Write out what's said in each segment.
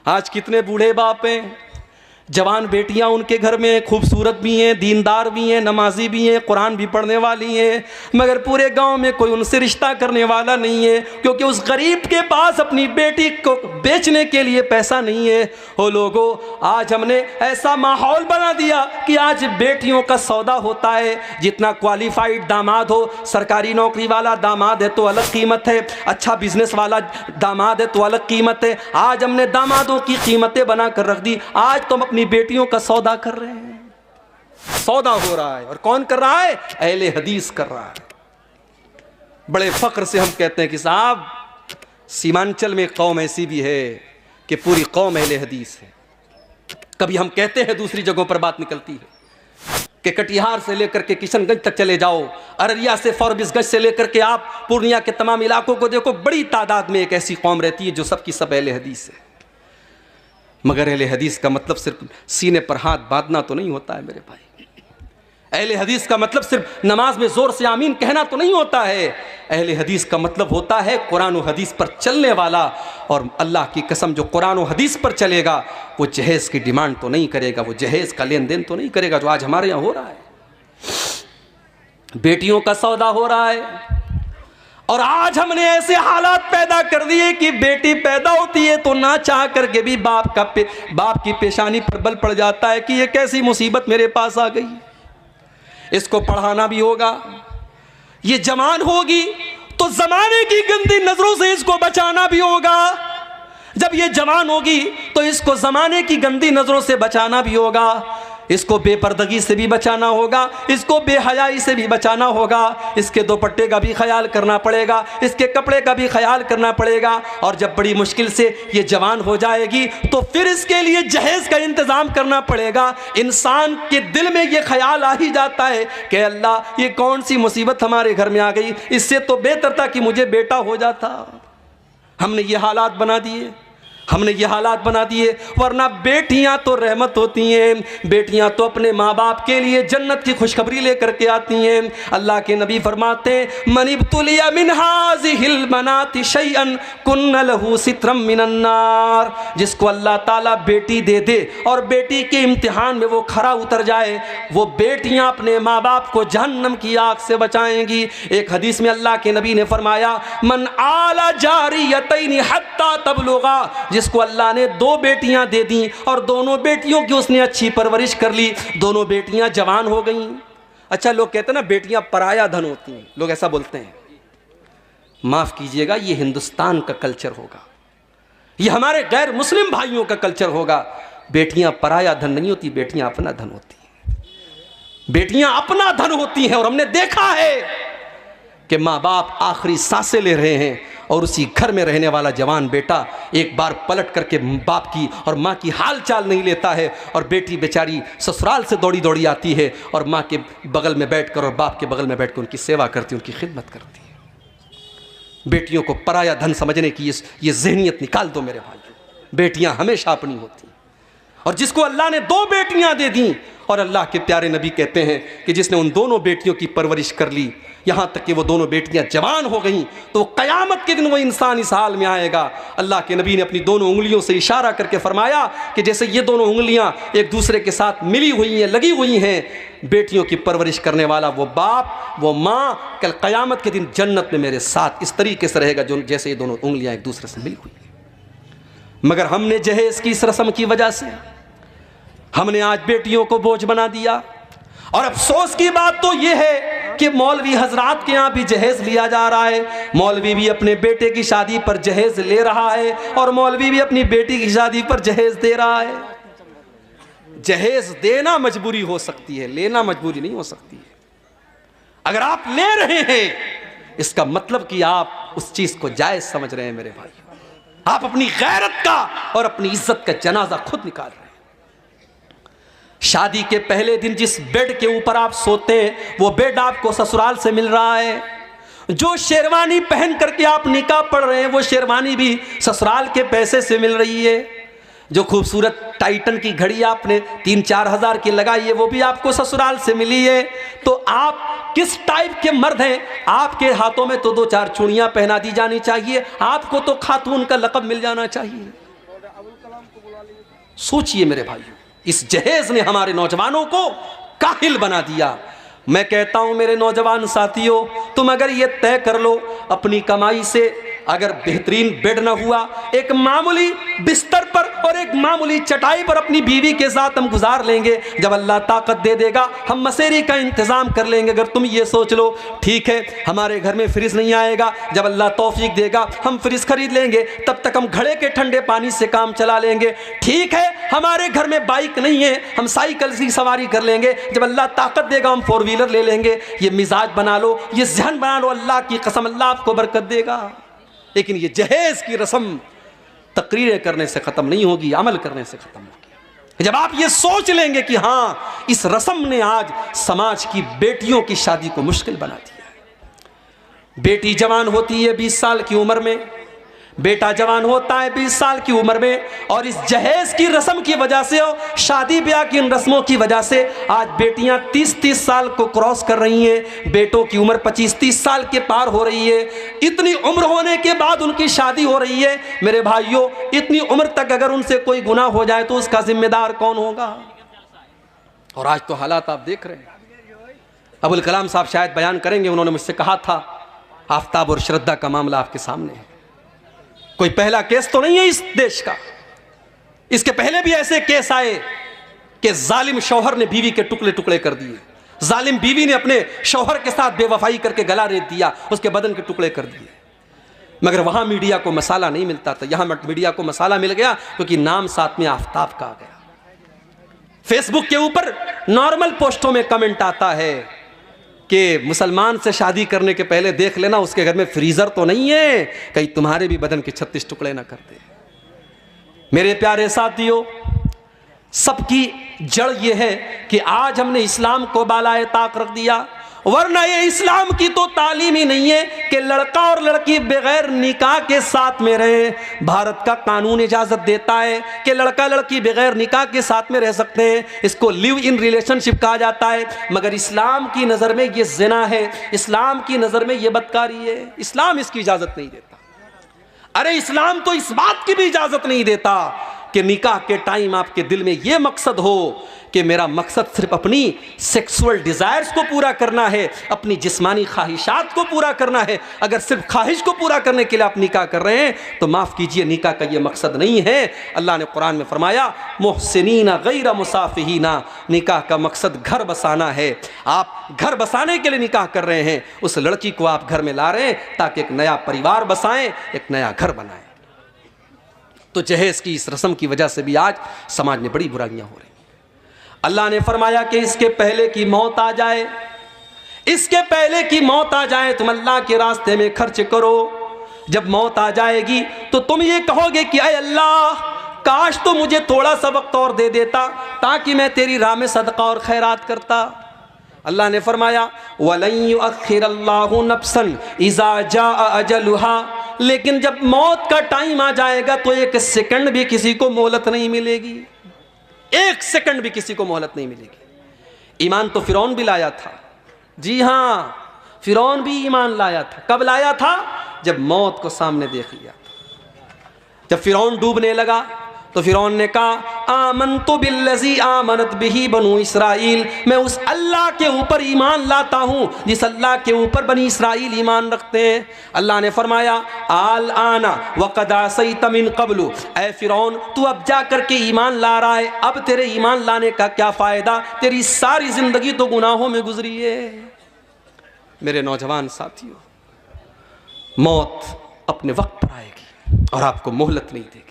آج کتنے بوڑھے باپ ہیں، جوان بیٹیاں ان کے گھر میں خوبصورت بھی ہیں، دیندار بھی ہیں، نمازی بھی ہیں، قرآن بھی پڑھنے والی ہیں، مگر پورے گاؤں میں کوئی ان سے رشتہ کرنے والا نہیں ہے، کیونکہ اس غریب کے پاس اپنی بیٹی کو بیچنے کے لیے پیسہ نہیں ہے۔ او لوگو، آج ہم نے ایسا ماحول بنا دیا کہ آج بیٹیوں کا سودا ہوتا ہے۔ جتنا کوالیفائڈ داماد ہو، سرکاری نوکری والا داماد ہے تو الگ قیمت ہے، اچھا بزنس والا داماد ہے تو الگ قیمت ہے۔ آج ہم نے دامادوں کی قیمتیں بنا کر رکھ دی۔ آج تو ہم اپنی بیٹیوں کا سودا کر رہے ہیں، سودا ہو رہا ہے، اور کون کر رہا ہے؟ اہل حدیث کر رہا ہے۔ بڑے فخر سے ہم کہتے ہیں کہ صاحب سیمانچل میں قوم ایسی بھی ہے کہ پوری قوم اہل حدیث ہے۔ کبھی ہم کہتے ہیں، دوسری جگہوں پر بات نکلتی ہے کہ کٹیہار سے لے کر کے کشن گنج تک چلے جاؤ، ارریا سے فوربس گنج سے لے کر کے آپ پورنیہ کے تمام علاقوں کو دیکھو، بڑی تعداد میں ایک ایسی قوم رہتی ہے جو سب کی سب اہل حدیث ہے۔ مگر اہل حدیث کا مطلب صرف سینے پر ہاتھ باندھنا تو نہیں ہوتا ہے میرے بھائی۔ اہل حدیث کا مطلب صرف نماز میں زور سے آمین کہنا تو نہیں ہوتا ہے۔ اہل حدیث کا مطلب ہوتا ہے قرآن و حدیث پر چلنے والا، اور اللہ کی قسم جو قرآن و حدیث پر چلے گا وہ جہیز کی ڈیمانڈ تو نہیں کرے گا، وہ جہیز کا لین دین تو نہیں کرے گا جو آج ہمارے یہاں ہو رہا ہے۔ بیٹیوں کا سودا ہو رہا ہے، اور آج ہم نے ایسے حالات پیدا کر دیے کہ بیٹی پیدا ہوتی ہے تو نہ چاہ کر کے بھی باپ کی پیشانی پر بل پڑ جاتا ہے کہ یہ کیسی مصیبت میرے پاس آ گئی، اس کو پڑھانا بھی ہوگا، یہ جوان ہوگی تو زمانے کی گندی نظروں سے اس کو بچانا بھی ہوگا، جب یہ جوان ہوگی تو اس کو زمانے کی گندی نظروں سے بچانا بھی ہوگا، اس کو بے پردگی سے بھی بچانا ہوگا، اس کو بے حیائی سے بھی بچانا ہوگا، اس کے دوپٹے کا بھی خیال کرنا پڑے گا، اس کے کپڑے کا بھی خیال کرنا پڑے گا، اور جب بڑی مشکل سے یہ جوان ہو جائے گی تو پھر اس کے لیے جہیز کا انتظام کرنا پڑے گا۔ انسان کے دل میں یہ خیال آ ہی جاتا ہے کہ اللہ یہ کون سی مصیبت ہمارے گھر میں آ گئی، اس سے تو بہتر تھا کہ مجھے بیٹا ہو جاتا۔ ہم نے یہ حالات بنا دیے، ہم نے یہ حالات بنا دیے، ورنہ بیٹیاں تو رحمت ہوتی ہیں، بیٹیاں تو اپنے ماں باپ کے لیے جنت کی خوشخبری لے کر کے آتی ہیں۔ اللہ کے نبی فرماتے ہیں من ابتلی من هذه البنات شيئا كن له سترا من النار، جس کو اللہ تعالیٰ بیٹی دے دے اور بیٹی کے امتحان میں وہ کھرا اتر جائے، وہ بیٹیاں اپنے ماں باپ کو جہنم کی آگ سے بچائیں گی۔ ایک حدیث میں اللہ کے نبی نے فرمایا من آل جاریتین حتی تبلغا، جس کو اللہ نے 2 بیٹیاں دے دیں اور دونوں بیٹیوں کی اس نے اچھی پرورش کر لی، دونوں بیٹیاں جوان ہو گئیں۔ اچھا لوگ کہتے ہیں نا بیٹیاں پرایا دھن ہوتی ہیں، لوگ ایسا بولتے ہیں، معاف کیجئے گا یہ ہندوستان کا کلچر ہوگا، یہ ہمارے غیر مسلم بھائیوں کا کلچر ہوگا۔ بیٹیاں پرایا دھن نہیں ہوتی، بیٹیاں اپنا دھن ہوتی ہیں، بیٹیاں اپنا دھن ہوتی ہیں، اور ہم نے دیکھا ہے کہ ماں باپ آخری سانسیں لے رہے ہیں اور اسی گھر میں رہنے والا جوان بیٹا ایک بار پلٹ کر کے باپ کی اور ماں کی حال چال نہیں لیتا ہے، اور بیٹی بیچاری سسرال سے دوڑی دوڑی آتی ہے اور ماں کے بغل میں بیٹھ کر اور باپ کے بغل میں بیٹھ کر ان کی سیوا کرتی، ان کی خدمت کرتی ہے۔ بیٹیوں کو پرایا دھن سمجھنے کی یہ ذہنیت نکال دو میرے بھائیو، بیٹیاں ہمیشہ اپنی ہوتی ہیں، اور جس کو اللہ نے 2 بیٹیاں دے دیں، اور اللہ کے پیارے نبی کہتے ہیں کہ جس نے ان دونوں بیٹیوں کی پرورش کر لی یہاں تک کہ وہ دونوں بیٹیاں جوان ہو گئیں، تو قیامت کے دن وہ انسان اس حال میں آئے گا۔ اللہ کے نبی نے اپنی دونوں انگلیوں سے اشارہ کر کے فرمایا کہ جیسے یہ دونوں انگلیاں ایک دوسرے کے ساتھ ملی ہوئی ہیں، لگی ہوئی ہیں، بیٹیوں کی پرورش کرنے والا وہ باپ وہ ماں کل قیامت کے دن جنت میں میرے ساتھ اس طریقے سے رہے گا جیسے یہ دونوں انگلیاں ایک دوسرے سے ملی ہوئی ہیں۔ مگر ہم نے جہیز کی اس رسم کی وجہ سے ہم نے آج بیٹیوں کو بوجھ بنا دیا، اور افسوس کی بات تو یہ ہے کہ مولوی حضرات کے یہاں بھی جہیز لیا جا رہا ہے، مولوی بھی اپنے بیٹے کی شادی پر جہیز لے رہا ہے، اور مولوی بھی اپنی بیٹی کی شادی پر جہیز دے رہا ہے۔ جہیز دینا مجبوری ہو سکتی ہے، لینا مجبوری نہیں ہو سکتی ہے۔ اگر آپ لے رہے ہیں اس کا مطلب کہ آپ اس چیز کو جائز سمجھ رہے ہیں میرے بھائی، آپ اپنی غیرت کا اور اپنی عزت کا جنازہ خود نکال رہے ہیں۔ شادی کے پہلے دن جس بیڈ کے اوپر آپ سوتے ہیں وہ بیڈ آپ کو سسرال سے مل رہا ہے، جو شیروانی پہن کر کے آپ نکاح پڑھ رہے ہیں وہ شیروانی بھی سسرال کے پیسے سے مل رہی ہے، جو خوبصورت ٹائٹن کی گھڑی آپ نے 3-4 ہزار کی لگائی ہے وہ بھی آپ کو سسرال سے ملی ہے۔ تو آپ کس ٹائپ کے مرد ہیں؟ آپ کے ہاتھوں میں تو 2-4 چوڑیاں پہنا دی جانی چاہیے، آپ کو تو خاتون کا لقب مل جانا چاہیے۔ سوچئے میرے بھائیو، اس جہیز نے ہمارے نوجوانوں کو کاہل بنا دیا۔ میں کہتا ہوں میرے نوجوان ساتھیوں، تم اگر یہ طے کر لو اپنی کمائی سے، اگر بہترین بیڈ نہ ہوا، ایک معمولی بستر پر اور ایک معمولی چٹائی پر اپنی بیوی کے ساتھ ہم گزار لیں گے، جب اللہ طاقت دے دے گا ہم مسیری کا انتظام کر لیں گے۔ اگر تم یہ سوچ لو ٹھیک ہے ہمارے گھر میں فریج نہیں آئے گا، جب اللہ توفیق دے گا ہم فریج خرید لیں گے، تب تک ہم گھڑے کے ٹھنڈے پانی سے کام چلا لیں گے۔ ٹھیک ہے ہمارے گھر میں بائک نہیں ہے، ہم سائیکل کی سواری کر لیں گے، جب اللہ طاقت دے گا ہم فور ویلر لے لیں گے۔ یہ مزاج بنا لو، یہ ذہن بنا لو، اللہ کی قسم اللہ آپ کو برکت دے گا۔ لیکن یہ جہیز کی رسم تقریریں کرنے سے ختم نہیں ہوگی، عمل کرنے سے ختم ہوگی۔ جب آپ یہ سوچ لیں گے کہ ہاں اس رسم نے آج سماج کی بیٹیوں کی شادی کو مشکل بنا دیا ہے۔ بیٹی جوان ہوتی ہے 20 سال کی عمر میں، بیٹا جوان ہوتا ہے 20 سال کی عمر میں، اور اس جہیز کی رسم کی وجہ سے اور شادی بیاہ کی ان رسموں کی وجہ سے آج بیٹیاں 30 سال کو کراس کر رہی ہیں، بیٹوں کی عمر 25-30 سال کے پار ہو رہی ہے۔ اتنی عمر ہونے کے بعد ان کی شادی ہو رہی ہے۔ میرے بھائیوں، اتنی عمر تک اگر ان سے کوئی گناہ ہو جائے تو اس کا ذمہ دار کون ہوگا؟ اور آج تو حالات آپ دیکھ رہے ہیں۔ ابوالکلام صاحب شاید بیان کریں گے، انہوں نے مجھ سے کہا تھا آفتاب اور شردھا کا معاملہ آپ کے سامنے ہے۔ کوئی پہلا کیس تو نہیں ہے اس دیش کا، اس کے پہلے بھی ایسے کیس آئے کہ ظالم شوہر نے بیوی کے ٹکڑے ٹکڑے کر دیے، ظالم بیوی نے اپنے شوہر کے ساتھ بے وفائی کر کے گلا ریت دیا، اس کے بدن کے ٹکڑے کر دیے، مگر وہاں میڈیا کو مسالہ نہیں ملتا تھا۔ یہاں میڈیا کو مسالہ مل گیا کیونکہ نام ساتھ میں آفتاب کا آ گیا۔ فیس بک کے اوپر نارمل پوسٹوں میں کمنٹ آتا ہے کہ مسلمان سے شادی کرنے کے پہلے دیکھ لینا اس کے گھر میں فریزر تو نہیں ہے، کہیں تمہارے بھی بدن کے 36 ٹکڑے نہ کر دے۔ میرے پیارے ساتھیوں، سب کی جڑ یہ ہے کہ آج ہم نے اسلام کو بالائے طاق رکھ دیا، ورنہ یہ اسلام کی تو تعلیم ہی نہیں ہے کہ لڑکا اور لڑکی بغیر نکاح کے ساتھ میں رہیں۔ بھارت کا قانون اجازت دیتا ہے کہ لڑکا لڑکی بغیر نکاح کے ساتھ میں رہ سکتے ہیں، اس کو لیو ان ریلیشن شپ کہا جاتا ہے، مگر اسلام کی نظر میں یہ زنا ہے، اسلام کی نظر میں یہ بدکاری ہے، اسلام اس کی اجازت نہیں دیتا۔ ارے اسلام تو اس بات کی بھی اجازت نہیں دیتا کہ نکاح کے ٹائم آپ کے دل میں یہ مقصد ہو کہ میرا مقصد صرف اپنی سیکسول ڈیزائرز کو پورا کرنا ہے، اپنی جسمانی خواہشات کو پورا کرنا ہے۔ اگر صرف خواہش کو پورا کرنے کے لیے آپ نکاح کر رہے ہیں تو معاف کیجئے، نکاح کا یہ مقصد نہیں ہے۔ اللہ نے قرآن میں فرمایا محسنین غیر مصافحین، نکاح کا مقصد گھر بسانا ہے۔ آپ گھر بسانے کے لیے نکاح کر رہے ہیں، اس لڑکی کو آپ گھر میں لا رہے ہیں تاکہ ایک نیا پریوار بسائیں، ایک نیا گھر بنائیں۔ تو جہیز کی اس رسم کی وجہ سے بھی آج سماج میں بڑی برائیاں ہو رہی ہیں۔ اللہ نے فرمایا کہ اس کے پہلے کی موت آ جائے، اس کے پہلے کی موت آ جائے تم اللہ کے راستے میں خرچ کرو۔ جب موت آ جائے گی تو تم یہ کہو گے کہ اے اللہ کاش تو مجھے تھوڑا سا وقت اور دے دیتا تاکہ میں تیری راہ میں صدقہ اور خیرات کرتا۔ اللہ نے فرمایا وَلَن يُؤَخِّرَ اللَّهُ نَفْسًا إِذَا جَاءَ أَجَلُهَا، لیکن جب موت کا ٹائم آ جائے گا تو ایک سیکنڈ بھی کسی کو مہلت نہیں ملے گی، ایک سیکنڈ بھی کسی کو مہلت نہیں ملے گی۔ ایمان تو فرعون بھی لایا تھا، جی ہاں فرعون بھی ایمان لایا تھا۔ کب لایا تھا؟ جب موت کو سامنے دیکھ لیا تھا۔ جب فرعون ڈوبنے لگا تو فرعون نے کہا آمنت بالذی آمنت بہ بنو اسرائیل، میں اس اللہ کے اوپر ایمان لاتا ہوں جس اللہ کے اوپر بنی اسرائیل ایمان رکھتے ہیں۔ اللہ نے فرمایا الآن وقد عصیت من قبل، اے فرعون تو اب جا کر کے ایمان لا رہا ہے، اب تیرے ایمان لانے کا کیا فائدہ، تیری ساری زندگی تو گناہوں میں گزری ہے۔ میرے نوجوان ساتھیوں، موت اپنے وقت پر آئے گی اور آپ کو مہلت نہیں دے گی۔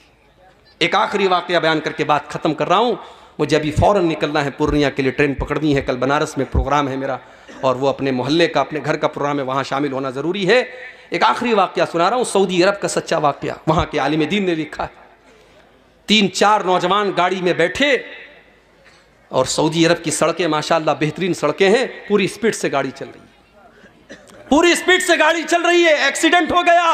ایک آخری واقعہ بیان کر کے بات ختم کر رہا ہوں، مجھے ابھی فوراً نکلنا ہے پورنیہ کے لیے، ٹرین پکڑنی ہے، کل بنارس میں پروگرام ہے میرا اور وہ اپنے محلے کا اپنے گھر کا پروگرام ہے، وہاں شامل ہونا ضروری ہے۔ ایک آخری واقعہ سنا رہا ہوں، سعودی عرب کا سچا واقعہ، وہاں کے عالم دین نے لکھا ہے۔ 3-4 نوجوان گاڑی میں بیٹھے اور سعودی عرب کی سڑکیں ماشاءاللہ بہترین سڑکیں ہیں، پوری سپیڈ سے گاڑی چل رہی ہے، پوری سپیڈ سے گاڑی چل رہی ہے، ایکسیڈنٹ ہو گیا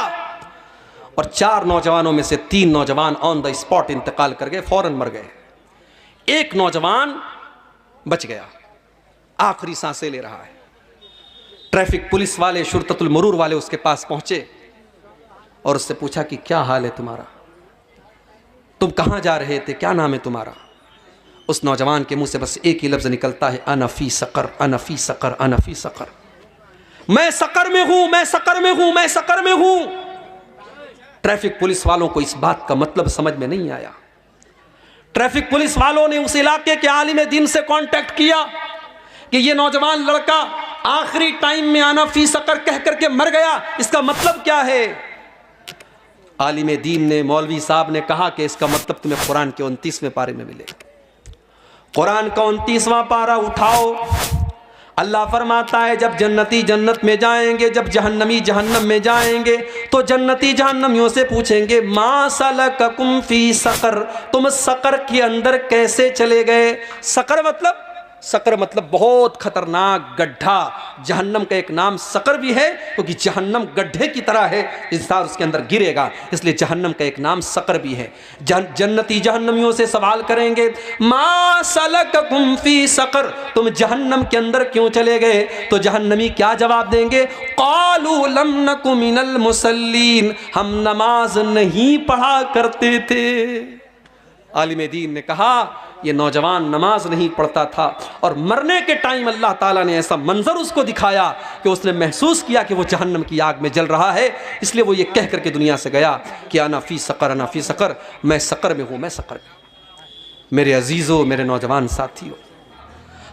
اور 4 نوجوانوں میں سے 3 نوجوان آن دا اسپاٹ انتقال کر گئے، فوراً مر گئے۔ ایک نوجوان بچ گیا، آخری سانسیں لے رہا ہے۔ ٹریفک پولیس والے، شرطۃ المرور والے اس کے پاس پہنچے اور اس سے پوچھا کہ کیا حال ہے تمہارا؟ تم کہاں جا رہے تھے؟ کیا نام ہے تمہارا؟ اس نوجوان کے منہ سے بس ایک ہی لفظ نکلتا ہے، انا فی سقر، انا فی سقر، انا فی سقر، میں سقر میں ہوں، میں سقر میں ہوں، میں سقر میں ہوں۔ ٹریفک پولیس والوں کو اس بات کا مطلب سمجھ میں نہیں آیا۔ ٹریفک پولیس والوں نے اس علاقے کے عالم دین سے کانٹیکٹ کیا کہ یہ نوجوان لڑکا آخری ٹائم میں انا فی سقر کہہ کر کے مر گیا، اس کا مطلب کیا ہے؟ عالم دین نے، مولوی صاحب نے کہا کہ اس کا مطلب تمہیں قرآن کے 29ویں پارے میں ملے گا۔ قرآن کا 29واں پارہ اٹھاؤ، اللہ فرماتا ہے جب جنتی جنت میں جائیں گے، جب جہنمی جہنم میں جائیں گے تو جنتی جہنمیوں سے پوچھیں گے ما سلککم فی سقر، تم سقر کے اندر کیسے چلے گئے؟ سقر مطلب بہت خطرناک گڈھا، جہنم کا ایک نام سقر بھی ہے کیونکہ جہنم گڈھے کی طرح ہے، انسان اس کے اندر گرے گا، اس لیے جہنم کا ایک نام سقر بھی ہے۔ جنتی جہنمیوں سے سوال کریں گے ما سلککم فی سقر، تم جہنم کے اندر کیوں چلے گئے؟ تو جہنمی کیا جواب دیں گے؟ قالوا لم نک من المصلین، ہم نماز نہیں پڑھا کرتے تھے۔ عالم دین نے کہا یہ نوجوان نماز نہیں پڑھتا تھا، اور مرنے کے ٹائم اللہ تعالیٰ نے ایسا منظر اس کو دکھایا کہ اس نے محسوس کیا کہ وہ جہنم کی آگ میں جل رہا ہے، اس لیے وہ یہ کہہ کر کے دنیا سے گیا کہ انا فی سقر، انا فی سقر، میں سقر میں ہوں، میں سقر میں ہوں۔ میرے عزیزوں، میرے نوجوان ساتھیوں،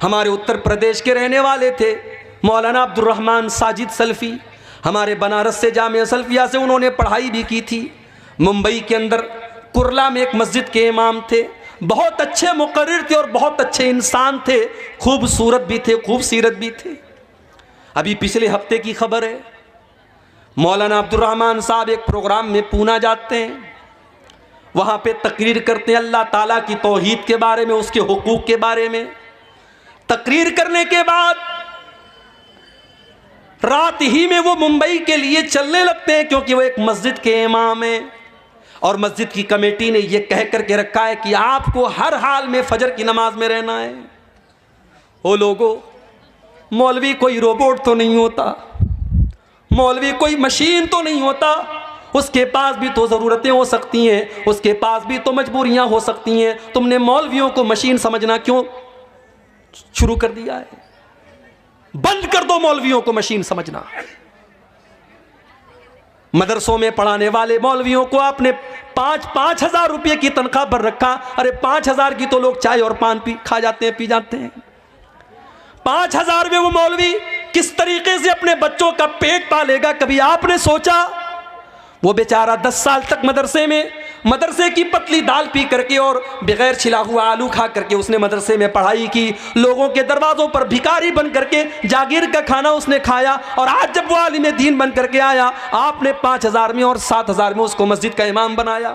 ہمارے اتر پردیش کے رہنے والے تھے مولانا عبد الرحمن ساجد سلفی، ہمارے بنارس سے جامعہ سلفیہ سے انہوں نے پڑھائی بھی کی تھی۔ ممبئی کے اندر کرلا میں ایک مسجد کے امام تھے، بہت اچھے مقرر تھے اور بہت اچھے انسان تھے، خوبصورت بھی تھے، خوبصیرت بھی تھے۔ ابھی پچھلے ہفتے کی خبر ہے، مولانا عبد الرحمن صاحب ایک پروگرام میں پونا جاتے ہیں، وہاں پہ تقریر کرتے ہیں اللہ تعالیٰ کی توحید کے بارے میں، اس کے حقوق کے بارے میں۔ تقریر کرنے کے بعد رات ہی میں وہ ممبئی کے لیے چلنے لگتے ہیں، کیونکہ وہ ایک مسجد کے امام ہیں، اور مسجد کی کمیٹی نے یہ کہہ کر کے رکھا ہے کہ آپ کو ہر حال میں فجر کی نماز میں رہنا ہے۔ او لوگو، مولوی کوئی روبوٹ تو نہیں ہوتا، مولوی کوئی مشین تو نہیں ہوتا، اس کے پاس بھی تو ضرورتیں ہو سکتی ہیں، اس کے پاس بھی تو مجبوریاں ہو سکتی ہیں۔ تم نے مولویوں کو مشین سمجھنا کیوں شروع کر دیا ہے؟ بند کر دو مولویوں کو مشین سمجھنا۔ مدرسوں میں پڑھانے والے مولویوں کو آپ نے 5,000 روپے کی تنخواہ پر رکھا، ارے 5,000 کی تو لوگ چائے اور پان کھا جاتے ہیں، پی جاتے ہیں۔ 5,000 میں وہ مولوی کس طریقے سے اپنے بچوں کا پیٹ پالے گا؟ کبھی آپ نے سوچا؟ وہ بیچارہ 10 سال تک مدرسے کی پتلی دال پی کر کے اور بغیر چھلا ہوا آلو کھا کر کے اس نے مدرسے میں پڑھائی کی، لوگوں کے دروازوں پر بھکاری بن کر کے جاگیر کا کھانا اس نے کھایا، اور آج جب وہ عالم دین بن کر کے آیا، آپ نے 5,000 میں اور 7,000 میں اس کو مسجد کا امام بنایا۔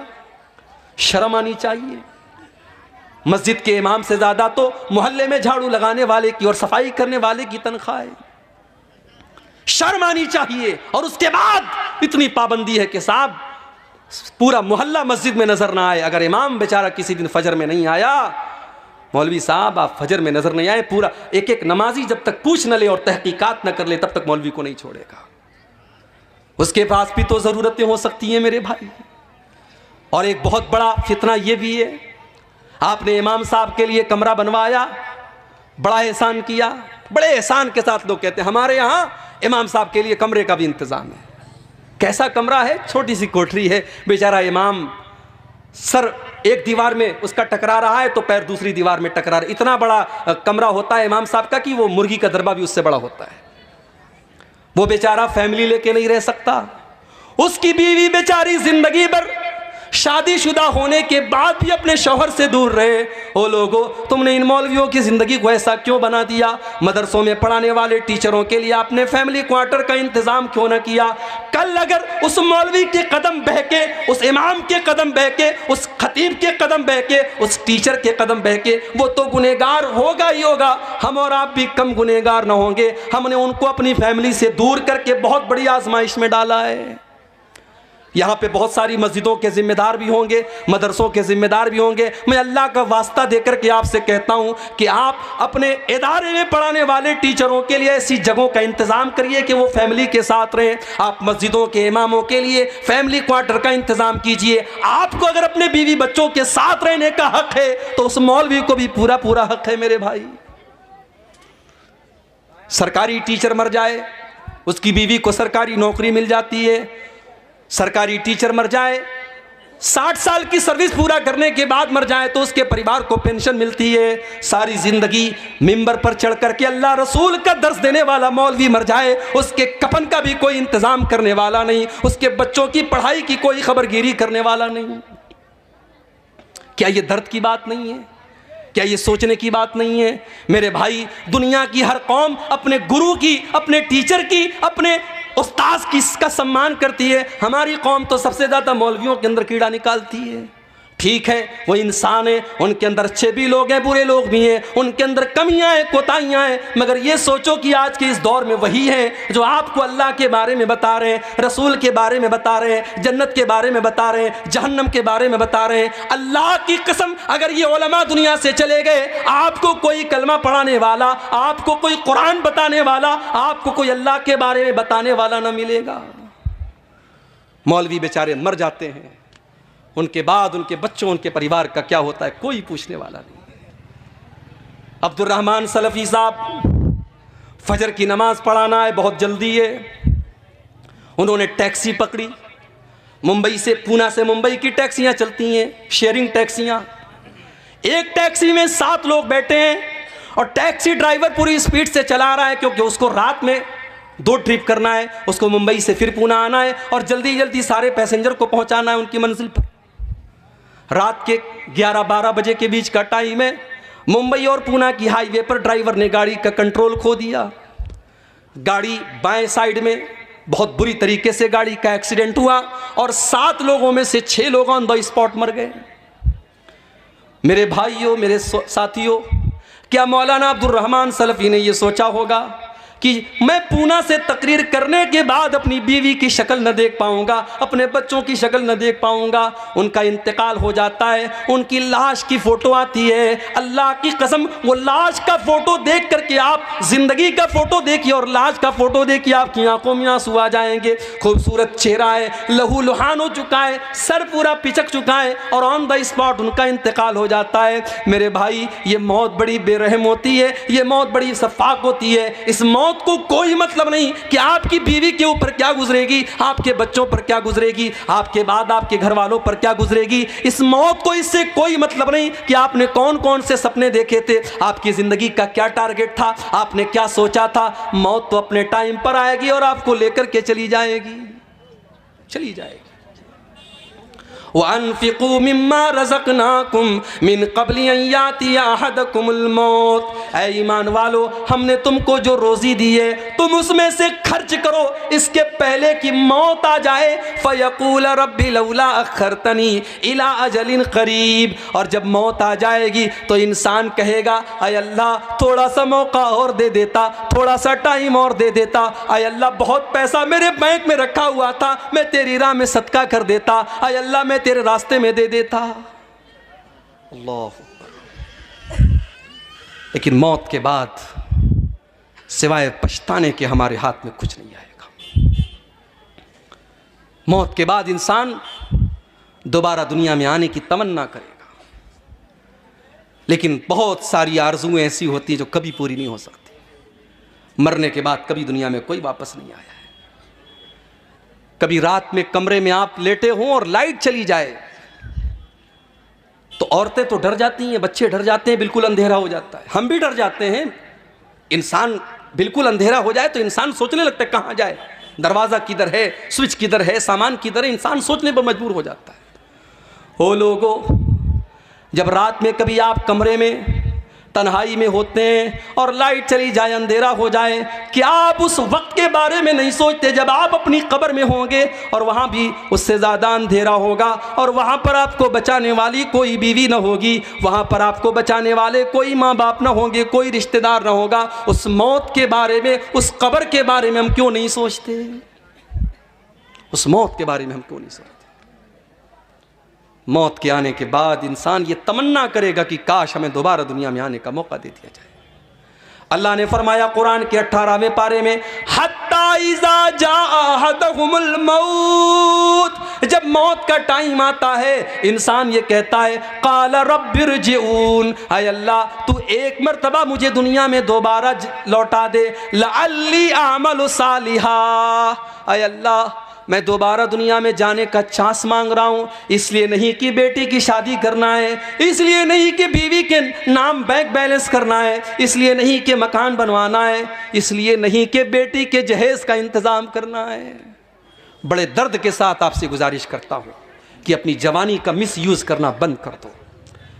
شرم آنی چاہیے۔ مسجد کے امام سے زیادہ تو محلے میں جھاڑو لگانے والے کی اور صفائی کرنے والے کی تنخواہ ہے۔ شرم آنی چاہیے۔ اور اس کے بعد اتنی پابندی ہے کہ صاحب پورا محلہ مسجد میں نظر نہ آئے۔ اگر امام بیچارہ کسی دن فجر میں نہیں آیا، مولوی صاحب آپ فجر میں نظر نہیں آئے، پورا ایک نمازی جب تک پوچھ نہ لے اور تحقیقات نہ کر لے تب تک مولوی کو نہیں چھوڑے گا۔ اس کے پاس بھی تو ضرورتیں ہو سکتی ہیں میرے بھائی۔ اور ایک بہت بڑا فتنہ یہ بھی ہے، آپ نے امام صاحب کے لیے کمرہ بنوایا، بڑا احسان کیا، بڑے احسان کے ساتھ لوگ کہتے ہیں ہمارے یہاں امام صاحب کے لیے کمرے کا بھی انتظام ہے۔ کیسا کمرہ ہے؟ چھوٹی سی کوٹری ہے، بیچارہ امام سر ایک دیوار میں اس کا ٹکرا رہا ہے تو پیر دوسری دیوار میں ٹکرا رہا ہے۔ اتنا بڑا کمرہ ہوتا ہے امام صاحب کا کہ وہ مرغی کا دربہ بھی اس سے بڑا ہوتا ہے۔ وہ بیچارہ فیملی لے کے نہیں رہ سکتا، اس کی بیوی بیچاری زندگی بھر شادی شدہ ہونے کے بعد بھی اپنے شوہر سے دور رہے۔ او لوگو، تم نے ان مولویوں کی زندگی کو ایسا کیوں بنا دیا؟ مدرسوں میں پڑھانے والے ٹیچروں کے لیے آپ نے فیملی کوارٹر کا انتظام کیوں نہ کیا؟ کل اگر اس مولوی کے قدم بہ کے، اس امام کے قدم بہ کے، اس خطیب کے قدم بہ کے، اس ٹیچر کے قدم بہ کے، وہ تو گنہگار ہوگا ہی ہوگا، ہم اور آپ بھی کم گنہگار نہ ہوں گے۔ ہم نے ان کو اپنی فیملی سے دور کر کے بہت بڑی آزمائش میں ڈالا ہے۔ یہاں پہ بہت ساری مسجدوں کے ذمہ دار بھی ہوں گے، مدرسوں کے ذمہ دار بھی ہوں گے. میں اللہ کا واسطہ دے کر کے آپ سے کہتا ہوں کہ آپ اپنے ادارے میں پڑھانے والے ٹیچروں کے لیے ایسی جگہوں کا انتظام کریے کہ وہ فیملی کے ساتھ رہیں. آپ مسجدوں کے اماموں کے لیے فیملی کوارٹر کا انتظام کیجئے. آپ کو اگر اپنے بیوی بچوں کے ساتھ رہنے کا حق ہے تو اس مولوی کو بھی پورا پورا حق ہے میرے بھائی. سرکاری ٹیچر مر جائے، اس کی بیوی کو سرکاری نوکری مل جاتی ہے. سرکاری ٹیچر مر جائے، 60 سال کی سروس پورا کرنے کے بعد مر جائے تو اس کے پریوار کو پینشن ملتی ہے. ساری زندگی ممبر پر چڑھ کر کے اللہ رسول کا درس دینے والا مولوی مر جائے، اس کے کفن کا بھی کوئی انتظام کرنے والا نہیں، اس کے بچوں کی پڑھائی کی کوئی خبرگیری کرنے والا نہیں. کیا یہ درد کی بات نہیں ہے؟ کیا یہ سوچنے کی بات نہیں ہے؟ میرے بھائی، دنیا کی ہر قوم اپنے گرو کی، اپنے ٹیچر کی، اپنے استاذ کی کا سمان کرتی ہے. ہماری قوم تو سب سے زیادہ مولویوں کے اندر کیڑا نکالتی ہے. ٹھیک ہے، وہ انسان ہیں، ان کے اندر اچھے بھی لوگ ہیں، برے لوگ بھی ہیں، ان کے اندر کمیاں ہیں، کوتاہیاں ہیں، مگر یہ سوچو کہ آج کے اس دور میں وہی ہیں جو آپ کو اللہ کے بارے میں بتا رہے ہیں، رسول کے بارے میں بتا رہے ہیں، جنت کے بارے میں بتا رہے ہیں، جہنم کے بارے میں بتا رہے ہیں. اللہ کی قسم اگر یہ علماء دنیا سے چلے گئے، آپ کو کوئی کلمہ پڑھانے والا، آپ کو کوئی قرآن بتانے والا، آپ کو کوئی اللہ کے بارے میں بتانے والا نہ ملے گا. مولوی بیچارے مر جاتے ہیں، ان کے بعد ان کے بچوں، ان کے پریوار کا کیا ہوتا ہے کوئی پوچھنے والا نہیں. عبد الرحمن سلفی صاحب، فجر کی نماز پڑھانا ہے، بہت جلدی ہے. انہوں نے ٹیکسی پکڑی، ممبئی سے، پونا سے ممبئی کی ٹیکسیاں چلتی ہیں، شیئرنگ ٹیکسیاں. ایک ٹیکسی میں 7 لوگ بیٹھے ہیں اور ٹیکسی ڈرائیور پوری سپیڈ سے چلا رہا ہے کیونکہ اس کو رات میں 2 ٹرپ کرنا ہے، اس کو ممبئی سے پھر پونا آنا ہے اور جلدی جلدی سارے پیسنجر کو پہنچانا ہے ان کی منزل پر. رات کے 11-12 بجے کے بیچ کا ٹائم ہے. ممبئی اور پونا کی ہائی وے پر ڈرائیور نے گاڑی کا کنٹرول کھو دیا. گاڑی بائیں سائیڈ میں، بہت بری طریقے سے گاڑی کا ایکسیڈنٹ ہوا اور 7 لوگوں میں سے 6 لوگ آن دا اسپاٹ مر گئے. میرے بھائیوں، میرے ساتھیوں، کیا مولانا عبد الرحمن سلفی نے یہ سوچا ہوگا کہ میں پونا سے تقریر کرنے کے بعد اپنی بیوی کی شکل نہ دیکھ پاؤں گا، اپنے بچوں کی شکل نہ دیکھ پاؤں گا؟ ان کا انتقال ہو جاتا ہے، ان کی لاش کی فوٹو آتی ہے. اللہ کی قسم، وہ لاش کا فوٹو دیکھ کر کے آپ زندگی کا فوٹو دیکھیے اور لاش کا فوٹو دیکھیے، آپ کی آنکھوں میں آنسو آ جائیں گے. خوبصورت چہرہ ہے، لہو لہان ہو چکا ہے، سر پورا پچک چکا ہے اور آن دا اسپاٹ ان کا انتقال ہو جاتا ہے. میرے بھائی، یہ موت بڑی بے رحم ہوتی ہے، یہ موت بڑی شفاق ہوتی ہے. اس موت کو کوئی مطلب نہیں کہ آپ کی بیوی کے اوپر کیا گزرے گی، آپ کے بچوں پر کیا گزرے گی، آپ کے بعد آپ کے گھر والوں پر کیا گزرے گی. اس موت کو اس سے کوئی مطلب نہیں کہ آپ نے کون کون سے سپنے دیکھے تھے، آپ کی زندگی کا کیا ٹارگٹ تھا، آپ نے کیا سوچا تھا. موت تو اپنے ٹائم پر آئے گی اور آپ کو لے کر کے چلی جائے گی، چلی جائے گی. وَأَنفِقُوا مِمَّا رَزَقْنَاكُمْ مِنْ قَبْلِ أَنْ يَأْتِيَ أَحَدَكُمُ الْمَوْتُ. اے ایمان والو، ہم نے تم کو جو روزی دی ہے تم اس میں سے خرچ کرو اس کے پہلے کہ موت آ جائے. فَيَقُولَ رَبِّ لَوْلَا أَخَّرْتَنِي إِلَىٰ أَجَلٍ قَرِيبٍ. اور جب موت آ جائے گی تو انسان کہے گا، اے اللہ تھوڑا سا موقع اور دے دیتا، تھوڑا سا ٹائم اور دے دیتا. اے اللہ بہت پیسہ میرے بینک میں رکھا ہوا تھا، میں تیری راہ میں صدقہ کر دیتا. اے اللہ میں تیرے راستے میں دے دیتا. اللہ. لیکن موت کے بعد سوائے پچھتانے کے ہمارے ہاتھ میں کچھ نہیں آئے گا. موت کے بعد انسان دوبارہ دنیا میں آنے کی تمنا کرے گا، لیکن بہت ساری آرزویں ایسی ہوتی ہیں جو کبھی پوری نہیں ہو سکتی. مرنے کے بعد کبھی دنیا میں کوئی واپس نہیں آیا ہے. کبھی رات میں کمرے میں آپ لیٹے ہوں اور لائٹ چلی جائے تو عورتیں تو ڈر جاتی ہیں، بچے ڈر جاتے ہیں، بالکل اندھیرا ہو جاتا ہے. ہم بھی ڈر جاتے ہیں. انسان بالکل اندھیرا ہو جائے تو انسان سوچنے لگتا ہے کہاں جائے، دروازہ کدھر ہے، سوئچ کدھر ہے، سامان کدھر ہے. انسان سوچنے پر مجبور ہو جاتا ہے. او لوگو، جب رات میں کبھی آپ کمرے میں تنہائی میں ہوتے ہیں اور لائٹ چلی جائے، اندھیرا ہو جائے، کیا آپ اس وقت کے بارے میں نہیں سوچتے جب آپ اپنی قبر میں ہوں گے اور وہاں بھی اس سے زیادہ اندھیرا ہوگا اور وہاں پر آپ کو بچانے والی کوئی بیوی نہ ہوگی، وہاں پر آپ کو بچانے والے کوئی ماں باپ نہ ہوں گے، کوئی رشتہ دار نہ ہوگا. اس موت کے بارے میں، اس قبر کے بارے میں ہم کیوں نہیں سوچتے؟ اس موت کے بارے میں ہم کیوں نہیں سوچتے؟ موت کے آنے کے بعد انسان یہ تمنا کرے گا کہ کاش ہمیں دوبارہ دنیا میں آنے کا موقع دے دیا جائے۔ اللہ نے فرمایا قرآن کے 18ویں پارے میں حتی اذا جاء احدهم الموت، جب موت کا ٹائم آتا ہے انسان یہ کہتا ہے قال رب ارجعون، اے اللہ تو ایک مرتبہ مجھے دنیا میں دوبارہ لوٹا دے، لعلی اعمل صالحا، اے اللہ میں دوبارہ دنیا میں جانے کا چانس مانگ رہا ہوں، اس لیے نہیں کہ بیٹی کی شادی کرنا ہے، اس لیے نہیں کہ بیوی کے نام بینک بیلنس کرنا ہے، اس لیے نہیں کہ مکان بنوانا ہے، اس لیے نہیں کہ بیٹی کے جہیز کا انتظام کرنا ہے۔ بڑے درد کے ساتھ آپ سے گزارش کرتا ہوں کہ اپنی جوانی کا مس یوز کرنا بند کر دو،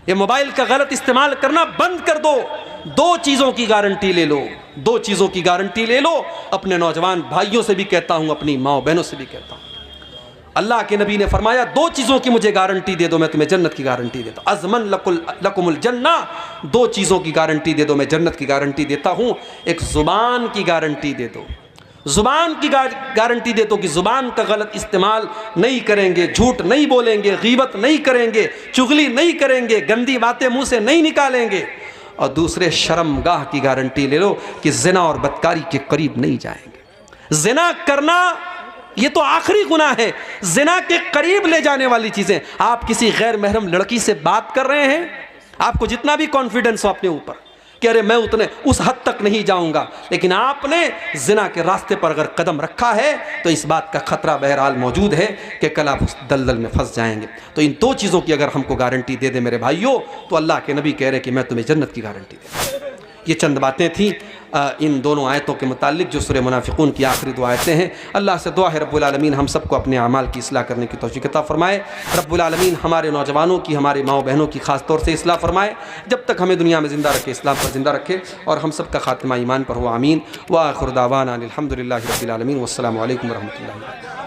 یہ موبائل کا غلط استعمال کرنا بند کر دو۔ دو چیزوں کی گارنٹی لے لو، دو چیزوں کی گارنٹی لے لو، اپنے نوجوان بھائیوں سے بھی کہتا ہوں، اپنی ماں بہنوں سے بھی کہتا ہوں۔ اللہ کے نبی نے فرمایا دو چیزوں کی مجھے گارنٹی دے دو، میں تمہیں جنت کی گارنٹی دیتا ہوں۔ ازمن لکم الجنہ، دو چیزوں کی گارنٹی دے دو، میں جنت کی گارنٹی دیتا ہوں۔ ایک زبان کی گارنٹی دے دو، زبان کی گارنٹی دے دو کہ زبان کا غلط استعمال نہیں کریں گے، جھوٹ نہیں بولیں گے، غیبت نہیں کریں گے، چغلی نہیں کریں گے، گندی باتیں منہ سے نہیں نکالیں گے۔ اور دوسرے شرمگاہ کی گارنٹی لے لو کہ زنا اور بدکاری کے قریب نہیں جائیں گے۔ زنا کرنا یہ تو آخری گناہ ہے، زنا کے قریب لے جانے والی چیزیں۔ آپ کسی غیر محرم لڑکی سے بات کر رہے ہیں، آپ کو جتنا بھی کانفیڈنس ہو اپنے اوپر کہ ارے میں اس حد تک نہیں جاؤں گا، لیکن آپ نے زنا کے راستے پر اگر قدم رکھا ہے تو اس بات کا خطرہ بہرحال موجود ہے کہ کل آپ اس دلدل میں پھنس جائیں گے۔ تو ان دو چیزوں کی اگر ہم کو گارنٹی دے دے میرے بھائیوں، تو اللہ کے نبی کہہ رہے کہ میں تمہیں جنت کی گارنٹی دے دوں۔ یہ چند باتیں تھیں ان دونوں آیتوں کے متعلق جو سورہ منافقون کی آخری دو آیتیں ہیں۔ اللہ سے دعا ہے رب العالمین ہم سب کو اپنے اعمال کی اصلاح کرنے کی توفیق عطا فرمائے۔ رب العالمین ہمارے نوجوانوں کی، ہمارے ماؤں بہنوں کی خاص طور سے اصلاح فرمائے، جب تک ہمیں دنیا میں زندہ رکھے اسلام پر زندہ رکھے، اور ہم سب کا خاتمہ ایمان پر ہو، آمین۔ وآخر دعوانا الحمدللہ رب العالمین، والسلام علیکم ورحمۃ اللہ۔